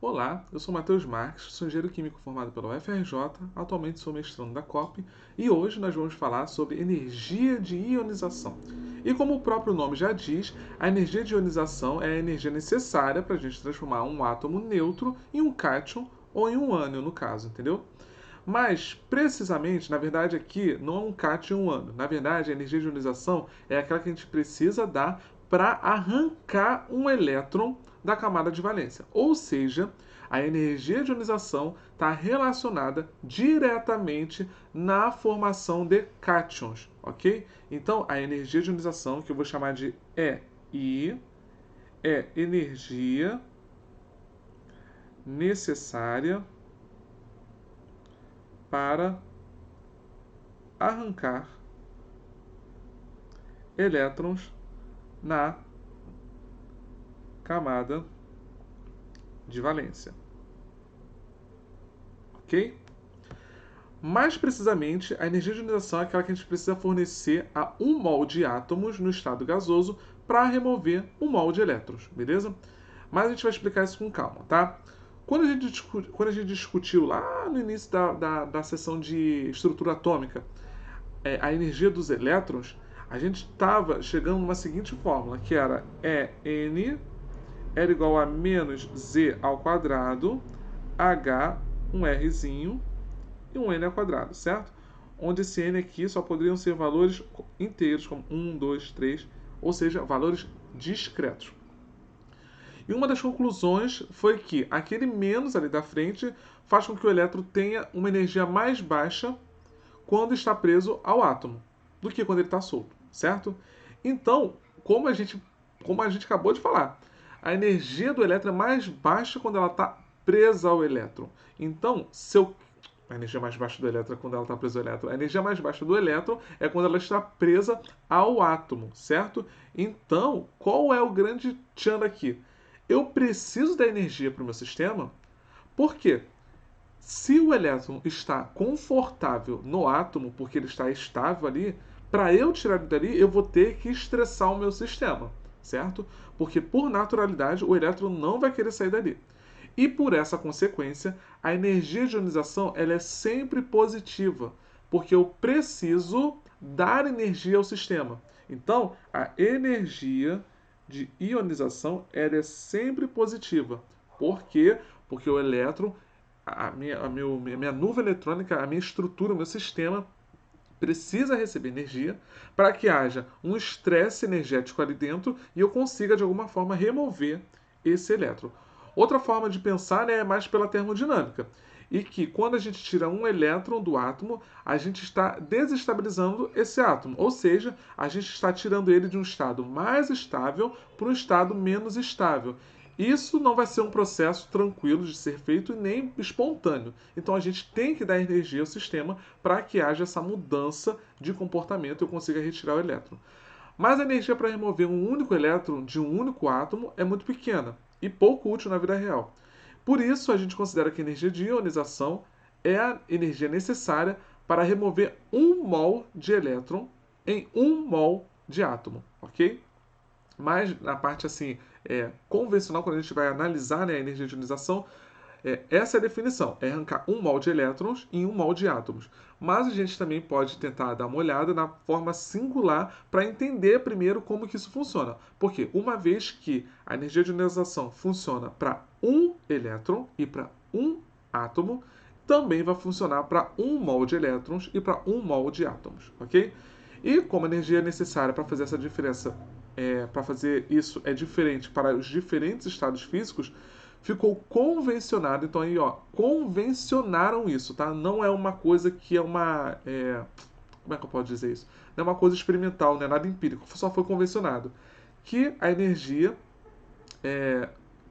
Olá, eu sou Matheus Marques, sou engenheiro químico formado pela UFRJ, atualmente sou mestrando da COP e hoje nós vamos falar sobre energia de ionização. E como o próprio nome já diz, a energia de ionização é a energia necessária para a gente transformar um átomo neutro em um cátion ou em um ânion, no caso, entendeu? Mas, precisamente, na verdade, aqui não é um cátion e um ânion. Na verdade, a energia de ionização é aquela que a gente precisa dar para arrancar um elétron da camada de valência. Ou seja, a energia de ionização está relacionada diretamente na formação de cátions, ok? Então, a energia de ionização, que eu vou chamar de EI, é energia necessária para arrancar elétrons na camada de valência. Ok? Mais precisamente, a energia de ionização é aquela que a gente precisa fornecer a 1 mol de átomos no estado gasoso para remover 1 mol de elétrons, beleza? Mas a gente vai explicar isso com calma, tá? Quando a gente discutiu lá no início da sessão de estrutura atômica a energia dos elétrons, a gente estava chegando numa seguinte fórmula, que era EN era igual a menos Z ao quadrado, H, um Rzinho, e um N ao quadrado, certo? Onde esse N aqui só poderiam ser valores inteiros, como 1, 2, 3, ou seja, valores discretos. E uma das conclusões foi que aquele menos ali da frente faz com que o elétron tenha uma energia mais baixa quando está preso ao átomo do que quando ele está solto, certo? Então, como a gente acabou de falar, a energia do elétron é mais baixa quando ela está presa ao elétron. Então, se eu a energia mais baixa do elétron é quando ela está presa ao elétron. A energia mais baixa do elétron é quando ela está presa ao átomo, certo? Então, qual é o grande tchan aqui? Eu preciso da energia para o meu sistema, por quê? Se o elétron está confortável no átomo, porque ele está estável ali, para eu tirar ele dali, eu vou ter que estressar o meu sistema, certo? Porque por naturalidade o elétron não vai querer sair dali. E por essa consequência, a energia de ionização ela é sempre positiva, porque eu preciso dar energia ao sistema. Então, a energia de ionização ela é sempre positiva. Por quê? Porque o elétron minha nuvem eletrônica, a minha estrutura, o meu sistema precisa receber energia para que haja um estresse energético ali dentro e eu consiga de alguma forma remover esse elétron. Outra forma de pensar, né, é mais pela termodinâmica. E que quando a gente tira um elétron do átomo, a gente está desestabilizando esse átomo. Ou seja, a gente está tirando ele de um estado mais estável para um estado menos estável. Isso não vai ser um processo tranquilo de ser feito e nem espontâneo. Então a gente tem que dar energia ao sistema para que haja essa mudança de comportamento e eu consiga retirar o elétron. Mas a energia para remover um único elétron de um único átomo é muito pequena e pouco útil na vida real. Por isso, a gente considera que a energia de ionização é a energia necessária para remover 1 mol de elétron em 1 mol de átomo, ok? Mas na parte assim convencional, quando a gente vai analisar, né, a energia de ionização, essa é a definição, é arrancar 1 mol de elétrons em 1 mol de átomos. Mas a gente também pode tentar dar uma olhada na forma singular para entender primeiro como que isso funciona. Porque uma vez que a energia de ionização funciona para um elétron e para um átomo, também vai funcionar para 1 mol de elétrons e para 1 mol de átomos, ok? E como a energia necessária para fazer essa diferença, para fazer isso é diferente para os diferentes estados físicos, ficou convencionado. Então aí, ó, convencionaram isso, tá? Não é uma coisa que é uma, como é que eu posso dizer isso? Não é uma coisa experimental, não é nada empírico, só foi convencionado que a energia,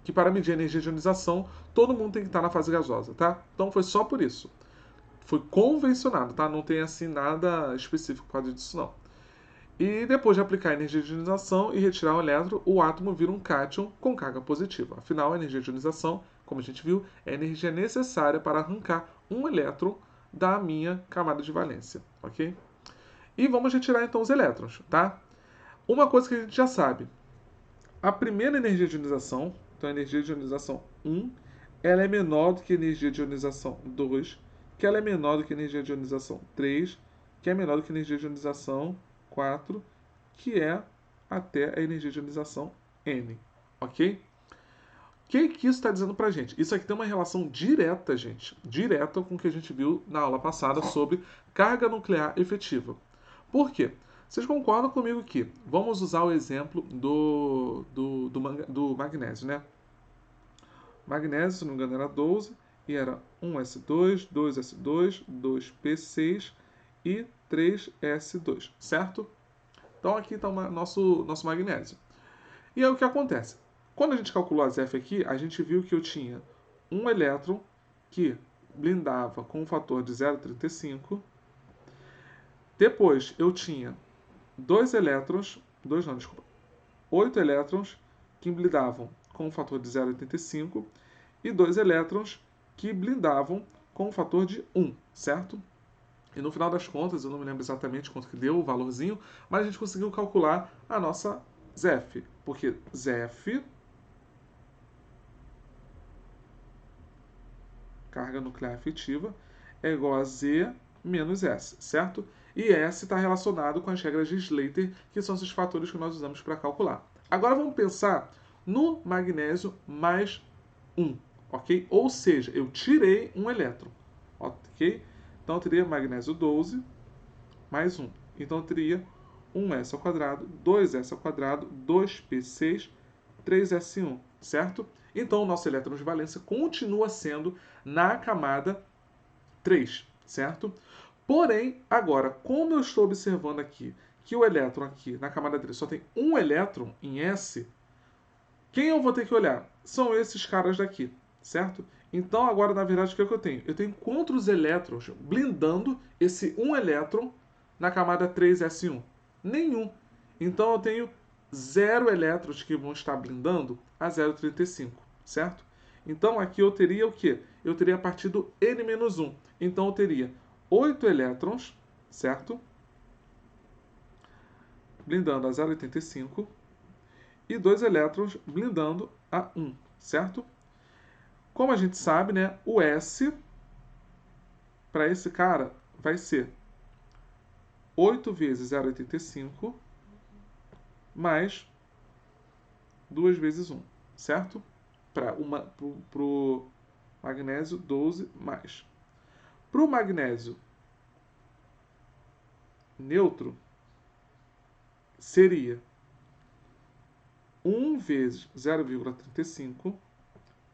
que para medir a energia de ionização, todo mundo tem que estar na fase gasosa, tá? Então foi só por isso. Foi convencionado, tá? Não tem assim nada específico por causa disso, não. E depois de aplicar a energia de ionização e retirar o elétron, o átomo vira um cátion com carga positiva. Afinal, a energia de ionização, como a gente viu, é a energia necessária para arrancar um elétron da minha camada de valência, ok? E vamos retirar então os elétrons, tá? Uma coisa que a gente já sabe, a primeira energia de ionização, então a energia de ionização 1, ela é menor do que a energia de ionização 2, que ela é menor do que a energia de ionização 3, que é menor do que a energia de ionização 4, que é até a energia de ionização N, ok? O que isso está dizendo para a gente? Isso aqui tem uma relação direta, gente, direta com o que a gente viu na aula passada sobre carga nuclear efetiva. Por quê? Vocês concordam comigo que vamos usar o exemplo do magnésio, né? Magnésio, se não me engano, era 12 e era 1s2, 2s2, 2p6 e 3s2, certo? Então aqui está o nosso magnésio. E aí o que acontece? Quando a gente calculou as F aqui, a gente viu que eu tinha um elétron que blindava com um fator de 0,35. Depois eu tinha oito elétrons que blindavam com um fator de 0,85 e 2 elétrons que blindavam com um fator de 1, certo? E no final das contas, eu não me lembro exatamente quanto que deu o valorzinho, mas a gente conseguiu calcular a nossa ZEF, porque ZEF, carga nuclear efetiva, é igual a Z menos S, certo? E S está relacionado com as regras de Slater, que são esses fatores que nós usamos para calcular. Agora vamos pensar no magnésio mais 1, ok? Ou seja, eu tirei um elétron, ok? Então eu teria magnésio 12 mais 1. Então eu teria 1s ao quadrado, 2s ao quadrado, 2p6, 3s1, certo? Então o nosso elétron de valência continua sendo na camada 3, certo? Porém, agora, como eu estou observando aqui que o elétron aqui na camada 3 só tem um elétron em S, quem eu vou ter que olhar? São esses caras daqui, certo? Então agora, na verdade, o que é que eu tenho? Eu tenho quantos elétrons blindando esse um elétron na camada 3s1? Nenhum. Então eu tenho 0 elétrons que vão estar blindando a 0,35, certo? Então aqui eu teria o quê? Eu teria a partir do N-1. Então eu teria 8 elétrons, certo? Blindando a 0,85 e 2 elétrons blindando a 1, certo? Como a gente sabe, né, o S para esse cara vai ser 8 vezes 0,85 mais 2 vezes 1, certo? Para o magnésio 12 mais. Para o magnésio neutro, seria 1 vezes 0,35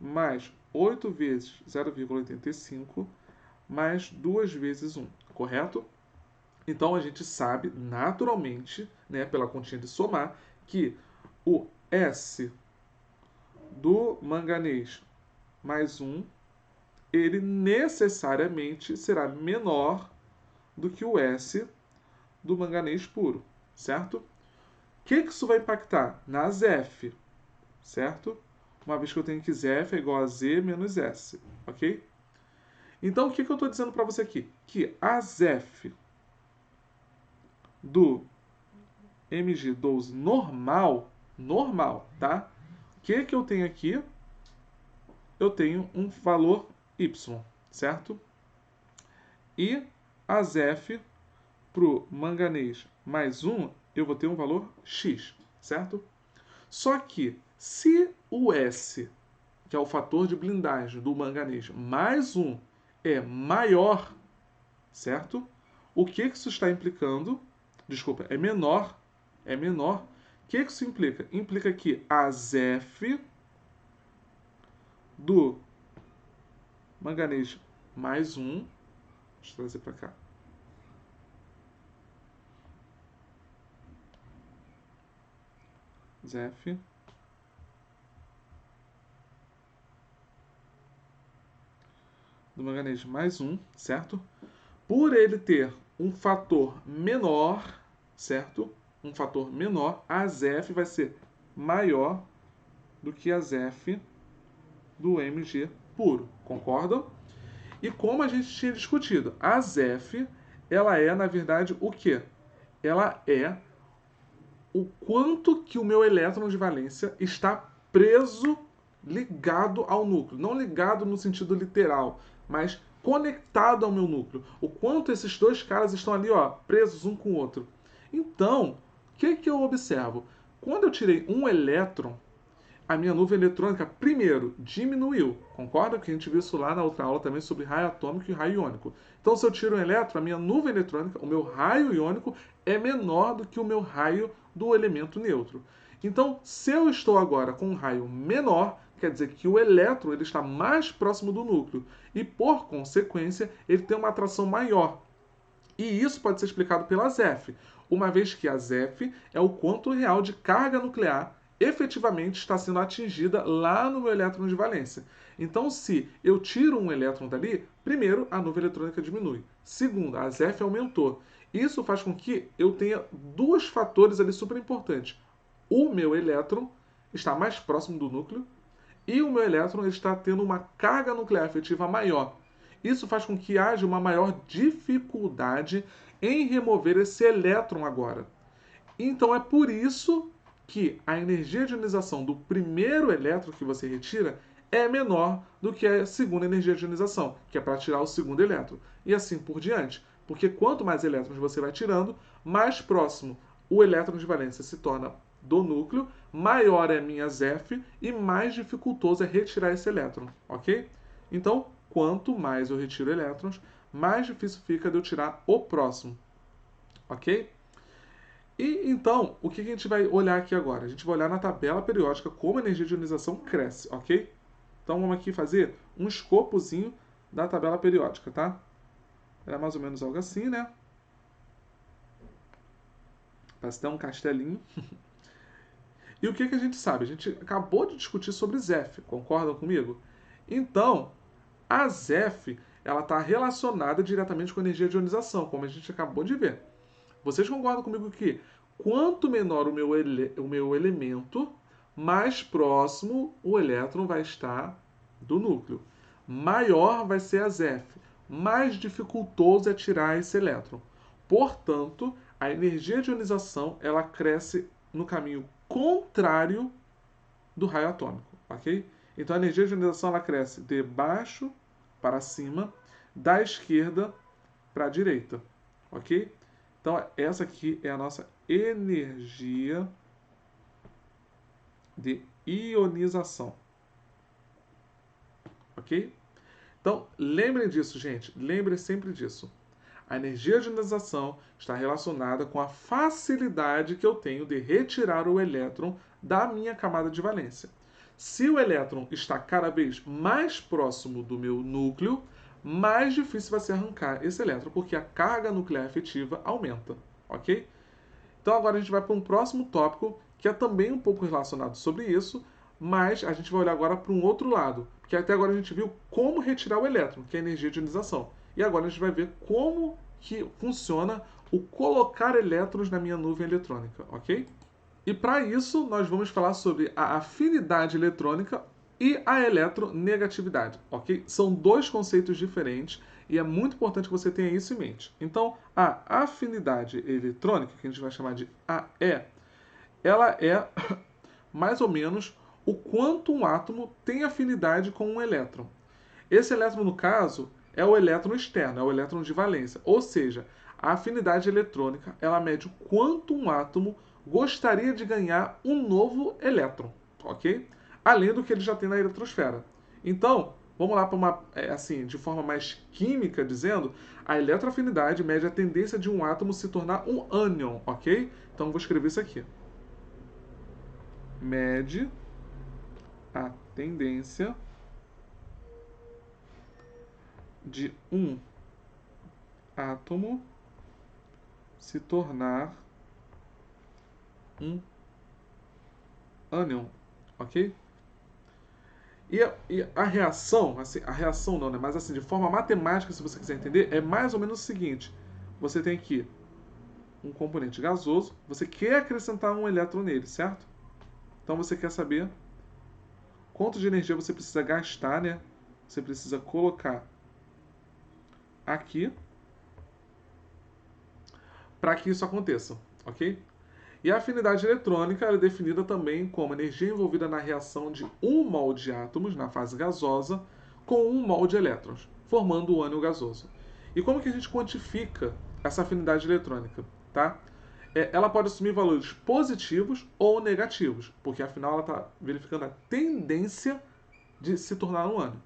mais 8 vezes 0,85 mais 2 vezes 1, correto? Então a gente sabe naturalmente, né, pela continha de somar, que o S do manganês mais 1, ele necessariamente será menor do que o S do manganês puro, certo? O que isso vai impactar? Na ZF, certo? Uma vez que eu tenho que ZF é igual a Z menos S, ok? Então, o que eu estou dizendo para você aqui? Que a ZF do Mg12 normal, tá? O que eu tenho aqui? Eu tenho um valor Y, certo? E a ZF para o manganês mais 1, eu vou ter um valor X, certo? Só que, se o S, que é o fator de blindagem do manganês, mais 1 é maior, certo? O que isso está implicando? Desculpa, é menor. O que isso implica? Implica que a ZF do manganês mais 1, deixa eu trazer para cá, ZF do manganês mais 1, certo? Por ele ter um fator menor, certo? Um fator menor, a ZF vai ser maior do que a ZF do Mg puro, concordam? E como a gente tinha discutido, a ZF, ela é, na verdade, o quê? Ela é o quanto que o meu elétron de valência está preso ligado ao núcleo. Não ligado no sentido literal, mas conectado ao meu núcleo. O quanto esses dois caras estão ali, ó, presos um com o outro. Então, o que eu observo? Quando eu tirei um elétron, a minha nuvem eletrônica, primeiro, diminuiu. Concorda que a gente viu isso lá na outra aula também sobre raio atômico e raio iônico. Então, se eu tiro um elétron, a minha nuvem eletrônica, o meu raio iônico, é menor do que o meu raio do elemento neutro. Então, se eu estou agora com um raio menor, quer dizer que o elétron ele está mais próximo do núcleo e, por consequência, ele tem uma atração maior. E isso pode ser explicado pela ZeF, uma vez que a ZeF é o quanto real de carga nuclear efetivamente está sendo atingida lá no meu elétron de valência. Então, se eu tiro um elétron dali, primeiro, a nuvem eletrônica diminui. Segundo, a ZeF aumentou. Isso faz com que eu tenha dois fatores ali super importantes. O meu elétron está mais próximo do núcleo e o meu elétron está tendo uma carga nuclear efetiva maior. Isso faz com que haja uma maior dificuldade em remover esse elétron agora. Então é por isso que a energia de ionização do primeiro elétron que você retira é menor do que a segunda energia de ionização, que é para tirar o segundo elétron. E assim por diante. Porque quanto mais elétrons você vai tirando, mais próximo o elétron de valência se torna do núcleo, maior é a minha ZeF e mais dificultoso é retirar esse elétron, ok? Então, quanto mais eu retiro elétrons, mais difícil fica de eu tirar o próximo, ok? E então, o que a gente vai olhar aqui agora? A gente vai olhar na tabela periódica como a energia de ionização cresce, ok? Então vamos aqui fazer um escopozinho da tabela periódica, tá? É mais ou menos algo assim, né? Parece até um castelinho. E o que a gente sabe? A gente acabou de discutir sobre ZeF, concordam comigo? Então, a ZeF ela está relacionada diretamente com a energia de ionização, como a gente acabou de ver. Vocês concordam comigo que quanto menor o meu elemento, mais próximo o elétron vai estar do núcleo. Maior vai ser a ZeF, mais dificultoso é tirar esse elétron. Portanto, a energia de ionização ela cresce no caminho contrário do raio atômico, ok? Então a energia de ionização ela cresce de baixo para cima, da esquerda para a direita, ok? Então essa aqui é a nossa energia de ionização, ok? Então lembrem disso, gente. Lembrem sempre disso. A energia de ionização está relacionada com a facilidade que eu tenho de retirar o elétron da minha camada de valência. Se o elétron está cada vez mais próximo do meu núcleo, mais difícil vai ser arrancar esse elétron, porque a carga nuclear efetiva aumenta, ok? Então agora a gente vai para um próximo tópico, que é também um pouco relacionado sobre isso, mas a gente vai olhar agora para um outro lado, porque até agora a gente viu como retirar o elétron, que é a energia de ionização. E agora a gente vai ver como que funciona o colocar elétrons na minha nuvem eletrônica, ok? E para isso nós vamos falar sobre a afinidade eletrônica e a eletronegatividade, ok? São dois conceitos diferentes e é muito importante que você tenha isso em mente. Então, a afinidade eletrônica, que a gente vai chamar de AE, ela é mais ou menos o quanto um átomo tem afinidade com um elétron. Esse elétron, no caso, é o elétron externo, é o elétron de valência. Ou seja, a afinidade eletrônica ela mede o quanto um átomo gostaria de ganhar um novo elétron, ok? Além do que ele já tem na eletrosfera. Então, vamos lá para uma, assim, de forma mais química, dizendo, a eletroafinidade mede a tendência de um átomo se tornar um ânion, ok? Então, vou escrever isso aqui. Mede a tendência de um átomo se tornar um ânion, ok? E a reação, assim, a reação não, né? Mas assim, de forma matemática, se você quiser entender, é mais ou menos o seguinte: você tem aqui um componente gasoso, você quer acrescentar um elétron nele, certo? Então você quer saber quanto de energia você precisa gastar, né? Você precisa colocar aqui para que isso aconteça, ok? E a afinidade eletrônica é definida também como energia envolvida na reação de um mol de átomos na fase gasosa com um mol de elétrons, formando o ânion gasoso. E como que a gente quantifica essa afinidade eletrônica? Tá? Ela pode assumir valores positivos ou negativos, porque afinal ela está verificando a tendência de se tornar um ânion.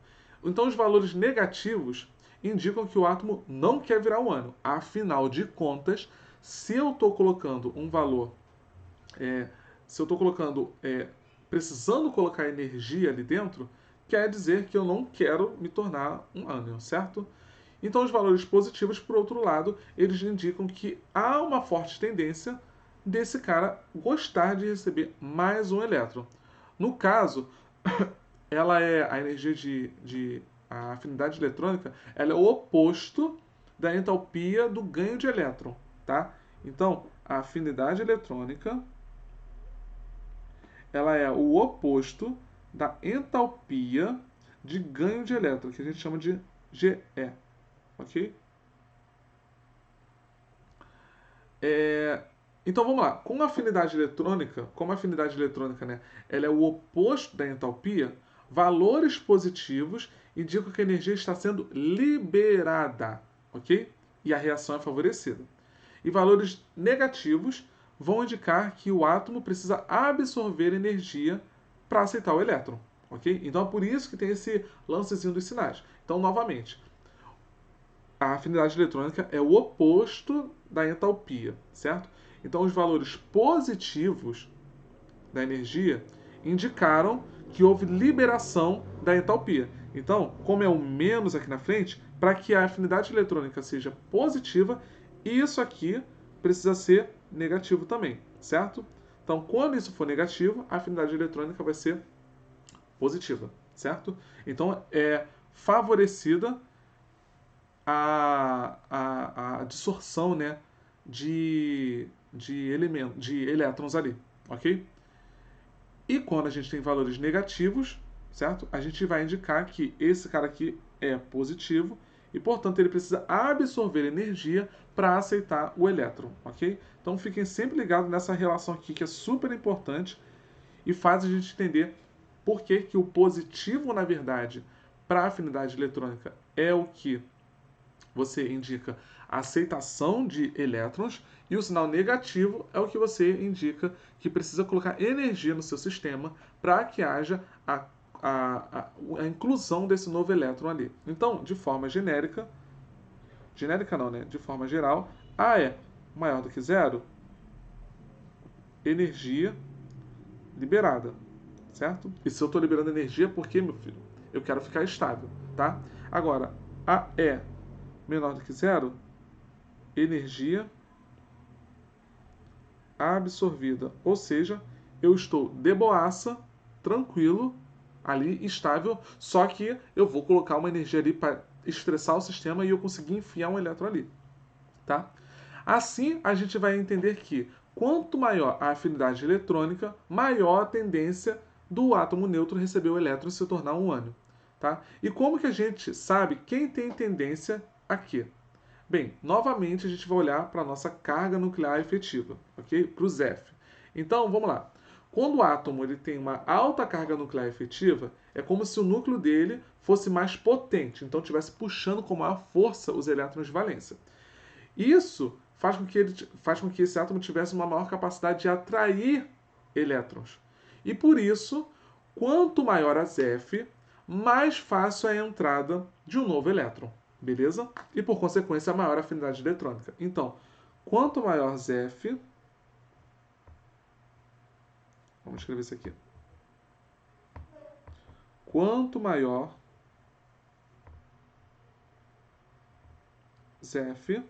Então os valores negativos indicam que o átomo não quer virar um ânion. Afinal de contas, se eu estou colocando um valor, se eu estou colocando, precisando colocar energia ali dentro, quer dizer que eu não quero me tornar um ânion, certo? Então os valores positivos, por outro lado, eles indicam que há uma forte tendência desse cara gostar de receber mais um elétron. No caso, ela é a energia a afinidade eletrônica, ela é o oposto da entalpia do ganho de elétron, tá? Então, a afinidade eletrônica, ela é o oposto da entalpia de ganho de elétron, que a gente chama de GE, ok? Então vamos lá. Com a afinidade eletrônica, como a afinidade eletrônica, né, ela é o oposto da entalpia, valores positivos indicam que a energia está sendo liberada, ok? E a reação é favorecida. E valores negativos vão indicar que o átomo precisa absorver energia para aceitar o elétron, ok? Então é por isso que tem esse lancezinho dos sinais. Então, novamente, a afinidade eletrônica é o oposto da entalpia, certo? Então, os valores positivos da energia indicaram que houve liberação da entalpia. Então, como é o menos aqui na frente, para que a afinidade eletrônica seja positiva, isso aqui precisa ser negativo também, certo? Então, quando isso for negativo, a afinidade eletrônica vai ser positiva, certo? Então, é favorecida a dissorção, né, de elétrons ali, ok? E quando a gente tem valores negativos, certo? A gente vai indicar que esse cara aqui é positivo e, portanto, ele precisa absorver energia para aceitar o elétron, ok? Então fiquem sempre ligados nessa relação aqui que é super importante e faz a gente entender por que, que o positivo, na verdade, para a afinidade eletrônica é o que você indica a aceitação de elétrons e o sinal negativo é o que você indica que precisa colocar energia no seu sistema para que haja a inclusão desse novo elétron ali. Então, de forma genérica não, né? De forma geral, A é maior do que zero, energia liberada, certo? E se eu estou liberando energia, por quê, meu filho? Eu quero ficar estável, tá? Agora, A é menor do que zero, energia absorvida. Ou seja, eu estou de boaça, tranquilo, ali, estável, só que eu vou colocar uma energia ali para estressar o sistema e eu conseguir enfiar um elétron ali. Tá? Assim, a gente vai entender que quanto maior a afinidade eletrônica, maior a tendência do átomo neutro receber o elétron e se tornar um ânion. Tá? E como que a gente sabe quem tem tendência a quê? Bem, novamente a gente vai olhar para a nossa carga nuclear efetiva, ok? Para o ZEF. Então, vamos lá. Quando o átomo ele tem uma alta carga nuclear efetiva, é como se o núcleo dele fosse mais potente, então estivesse puxando com maior força os elétrons de valência. Isso faz com que esse átomo tivesse uma maior capacidade de atrair elétrons. E por isso, quanto maior a ZEF, mais fácil é a entrada de um novo elétron. Beleza? E por consequência, maior a afinidade eletrônica. Então, quanto maior ZEF, vamos escrever isso aqui. Quanto maior ZEF,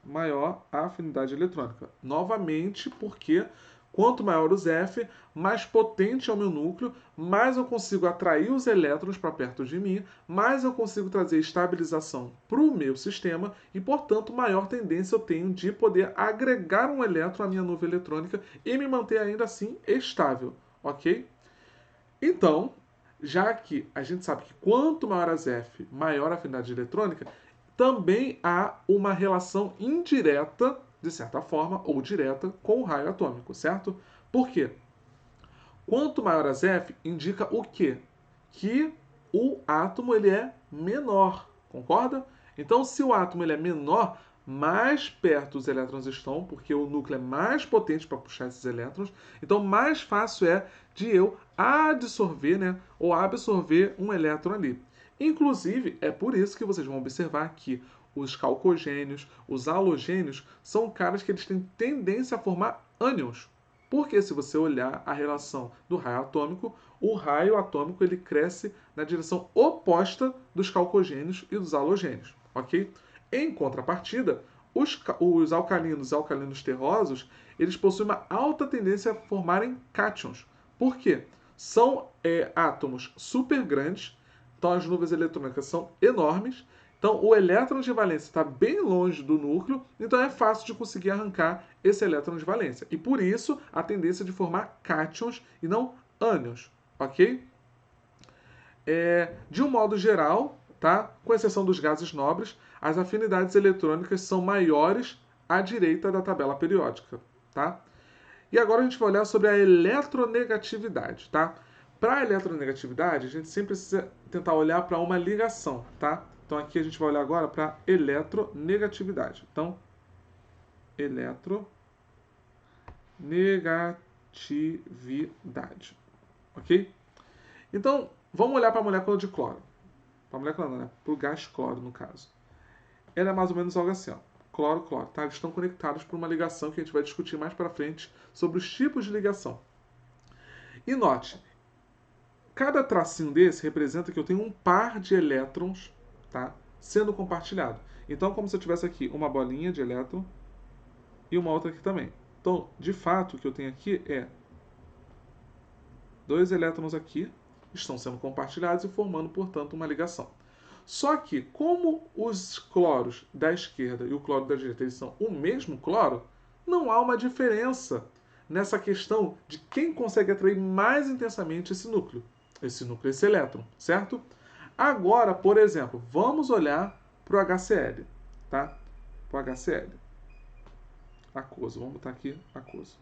maior a afinidade eletrônica. Novamente, porque quanto maior o ZEF, mais potente é o meu núcleo, mais eu consigo atrair os elétrons para perto de mim, mais eu consigo trazer estabilização para o meu sistema e, portanto, maior tendência eu tenho de poder agregar um elétron à minha nuvem eletrônica e me manter ainda assim estável, ok? Então, já que a gente sabe que quanto maior a ZEF, maior a afinidade eletrônica, também há uma relação indireta de certa forma, ou direta, com o raio atômico, certo? Por quê? Quanto maior a ZF, indica o quê? Que o átomo ele é menor, concorda? Então, se o átomo ele é menor, mais perto os elétrons estão, porque o núcleo é mais potente para puxar esses elétrons. Então, mais fácil é de eu adsorver, né, ou absorver um elétron ali. Inclusive, é por isso que vocês vão observar que os calcogênios, os halogênios, são caras que eles têm tendência a formar ânions. Porque se você olhar a relação do raio atômico, o raio atômico ele cresce na direção oposta dos calcogênios e dos halogênios, ok? Em contrapartida, os alcalinos e alcalinos terrosos, eles possuem uma alta tendência a formarem cátions. Por quê? São átomos super grandes, então as nuvens eletrônicas são enormes, então o elétron de valência está bem longe do núcleo, então é fácil de conseguir arrancar esse elétron de valência. E por isso a tendência de formar cátions e não ânions, ok? De um modo geral, tá? Com exceção dos gases nobres, as afinidades eletrônicas são maiores à direita da tabela periódica, tá? E agora a gente vai olhar sobre a eletronegatividade, tá? Para a eletronegatividade, a gente sempre precisa tentar olhar para uma ligação, tá? Então aqui a gente vai olhar agora para a eletronegatividade. Então, eletronegatividade, ok? Então, vamos olhar para a molécula de cloro. Para a molécula não, né? Para o gás cloro, no caso. Ela é mais ou menos algo assim, ó. Cloro, cloro, tá? Eles estão conectados por uma ligação que a gente vai discutir mais para frente sobre os tipos de ligação. E note, cada tracinho desse representa que eu tenho um par de elétrons, tá, sendo compartilhado. Então, como se eu tivesse aqui uma bolinha de elétron e uma outra aqui também. Então, de fato, o que eu tenho aqui é 2 elétrons aqui, estão sendo compartilhados e formando, portanto, uma ligação. Só que, como os cloros da esquerda e o cloro da direita eles são o mesmo cloro, não há uma diferença nessa questão de quem consegue atrair mais intensamente esse núcleo, esse elétron, certo? Agora, por exemplo, vamos olhar para o HCl, tá? Para o HCl. Aquoso, vamos botar aqui aquoso.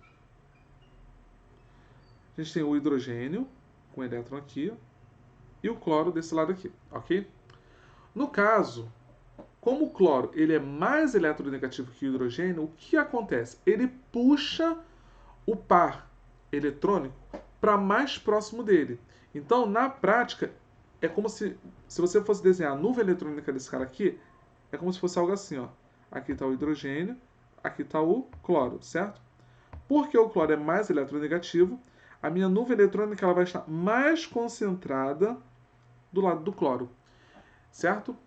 A gente tem o hidrogênio, com elétron aqui, e o cloro desse lado aqui, ok? No caso, como o cloro ele é mais eletronegativo que o hidrogênio, o que acontece? Ele puxa o par eletrônico para mais próximo dele. Então, na prática, é como se você fosse desenhar a nuvem eletrônica desse cara aqui, é como se fosse algo assim, ó. Aqui está o hidrogênio, aqui está o cloro, certo? Porque o cloro é mais eletronegativo, a minha nuvem eletrônica ela vai estar mais concentrada do lado do cloro, certo?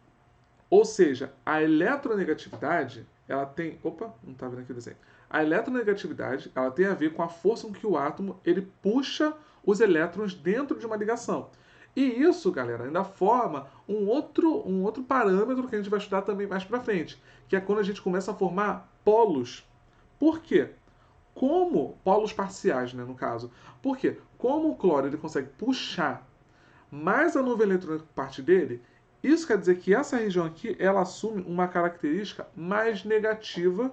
Ou seja, a eletronegatividade, ela tem... Opa, não está vendo aqui o desenho. A eletronegatividade, ela tem a ver com a força com que o átomo ele puxa os elétrons dentro de uma ligação. E isso, galera, ainda forma um outro parâmetro que a gente vai estudar também mais para frente, que é quando a gente começa a formar polos. Por quê? Como polos parciais, né, no caso. Por quê? Como o cloro ele consegue puxar mais a nuvem eletrônica por parte dele, isso quer dizer que essa região aqui ela assume uma característica mais negativa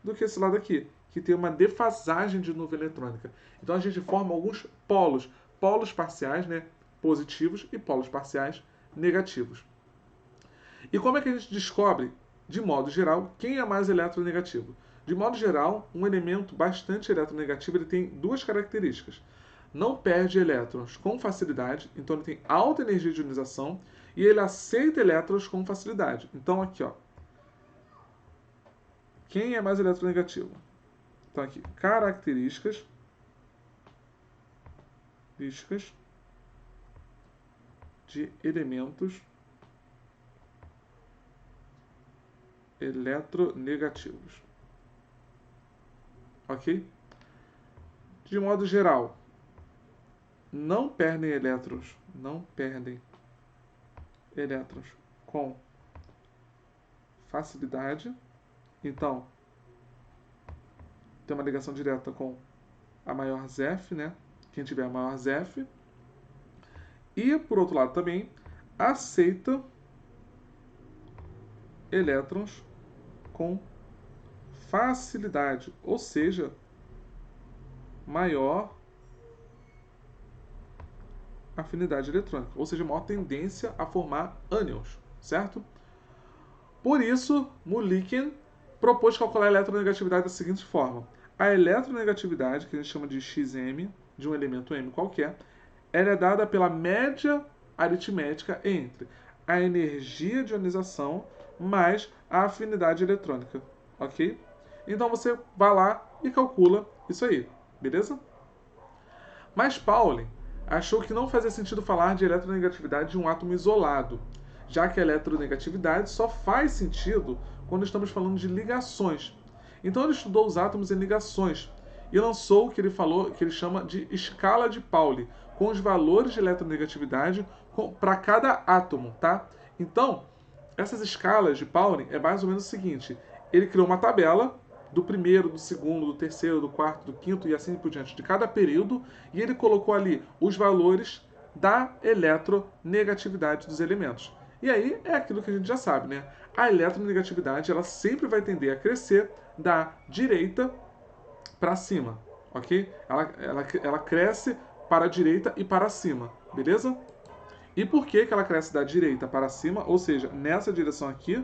do que esse lado aqui, que tem uma defasagem de nuvem eletrônica. Então a gente forma alguns polos, polos parciais, né, positivos e polos parciais negativos. E como é que a gente descobre, de modo geral, quem é mais eletronegativo? De modo geral, um elemento bastante eletronegativo ele tem duas características. Não perde elétrons com facilidade, então ele tem alta energia de ionização e ele aceita elétrons com facilidade. Então aqui, ó, quem é mais eletronegativo? Então aqui, características de elementos eletronegativos. Ok? De modo geral, não perdem elétrons com facilidade. Então, tem uma ligação direta com a maior ZEF, né? Quem tiver a maior ZEF. E, por outro lado, também aceita elétrons com facilidade, ou seja, maior afinidade eletrônica, ou seja, maior tendência a formar ânions, certo? Por isso, Mulliken propôs calcular a eletronegatividade da seguinte forma: a eletronegatividade, que a gente chama de Xm, de um elemento M qualquer, ela é dada pela média aritmética entre a energia de ionização mais a afinidade eletrônica, ok? Então você vai lá e calcula isso aí, beleza? Mas Pauling achou que não fazia sentido falar de eletronegatividade de um átomo isolado, já que a eletronegatividade só faz sentido quando estamos falando de ligações. Então ele estudou os átomos em ligações e lançou o que ele chama de escala de Pauli, com os valores de eletronegatividade para cada átomo, tá? Então, essas escalas de Pauling é mais ou menos o seguinte: ele criou uma tabela do primeiro, do segundo, do terceiro, do quarto, do quinto e assim por diante, de cada período, e ele colocou ali os valores da eletronegatividade dos elementos. E aí é aquilo que a gente já sabe, né? A eletronegatividade ela sempre vai tender a crescer da direita para cima, ok? Ela cresce para a direita e para cima, beleza? E por que ela cresce da direita para cima, ou seja, nessa direção aqui?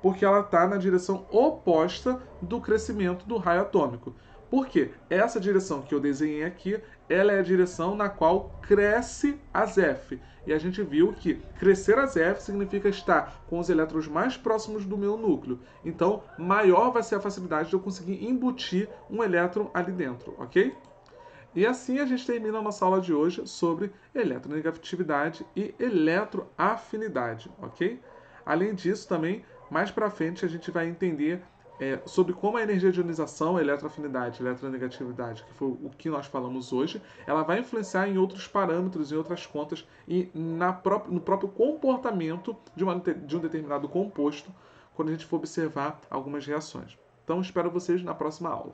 Porque ela está na direção oposta do crescimento do raio atômico. Por quê? Essa direção que eu desenhei aqui, ela é a direção na qual cresce as F. E a gente viu que crescer as F significa estar com os elétrons mais próximos do meu núcleo. Então, maior vai ser a facilidade de eu conseguir embutir um elétron ali dentro, ok? E assim a gente termina a nossa aula de hoje sobre eletronegatividade e eletroafinidade, ok? Além disso, também, mais para frente a gente vai entender sobre como a energia de ionização, eletroafinidade, eletronegatividade, que foi o que nós falamos hoje, ela vai influenciar em outros parâmetros, em outras contas e no próprio comportamento de um determinado composto quando a gente for observar algumas reações. Então, espero vocês na próxima aula.